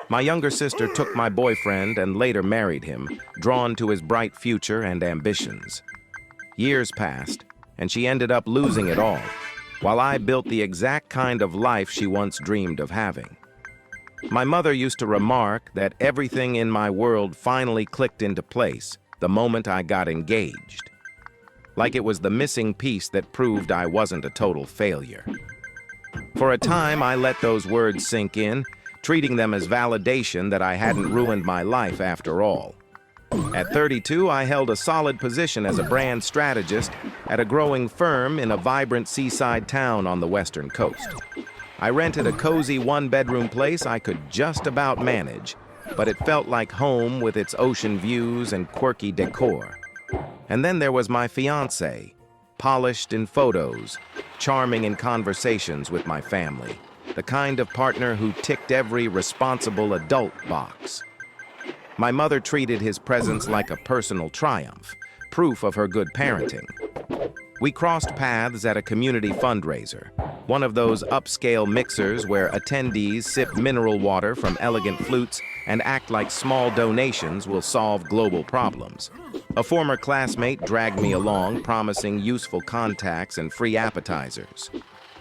My younger sister took my boyfriend and later married him, drawn to his bright future and ambitions. Years passed, and she ended up losing it all, while I built the exact kind of life she once dreamed of having. My mother used to remark that everything in my world finally clicked into place the moment I got engaged. Like it was the missing piece that proved I wasn't a total failure. For a time, I let those words sink in, treating them as validation that I hadn't ruined my life after all. At 32, I held a solid position as a brand strategist at a growing firm in a vibrant seaside town on the western coast. I rented a cozy one-bedroom place I could just about manage, but it felt like home with its ocean views and quirky decor. And then there was my fiancé, polished in photos, charming in conversations with my family, the kind of partner who ticked every responsible adult box. My mother treated his presence like a personal triumph, proof of her good parenting. We crossed paths at a community fundraiser, one of those upscale mixers where attendees sip mineral water from elegant flutes and act like small donations will solve global problems. A former classmate dragged me along, promising useful contacts and free appetizers.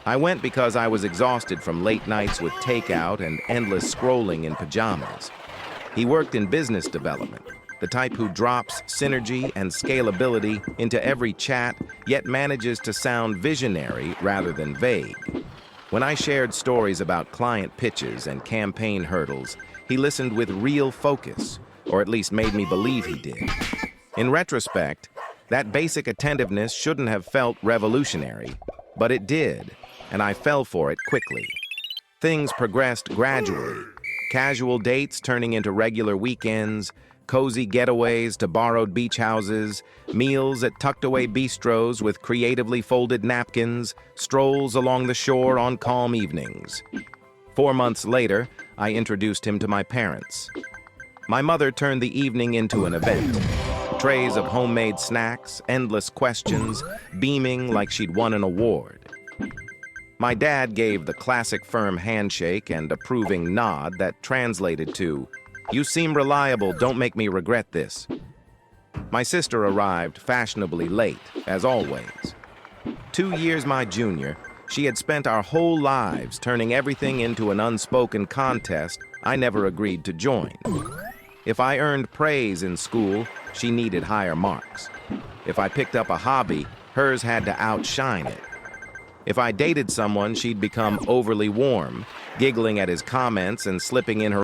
I went because I was exhausted from late nights with takeout and endless scrolling in pajamas. He worked in business development, the type who drops synergy and scalability into every chat, yet manages to sound visionary rather than vague. When I shared stories about client pitches and campaign hurdles, he listened with real focus, or at least made me believe he did. In retrospect, that basic attentiveness shouldn't have felt revolutionary, but it did, and I fell for it quickly. Things progressed gradually, casual dates turning into regular weekends, cozy getaways to borrowed beach houses, meals at tucked-away bistros with creatively folded napkins, strolls along the shore on calm evenings. 4 months later, I introduced him to my parents. My mother turned the evening into an event. Trays of homemade snacks, endless questions, beaming like she'd won an award. My dad gave the classic firm handshake and approving nod that translated to, "You seem reliable, don't make me regret this." My sister arrived fashionably late, as always. 2 years my junior, she had spent our whole lives turning everything into an unspoken contest I never agreed to join. If I earned praise in school, she needed higher marks. If I picked up a hobby, hers had to outshine it. If I dated someone, she'd become overly warm, giggling at his comments and slipping in her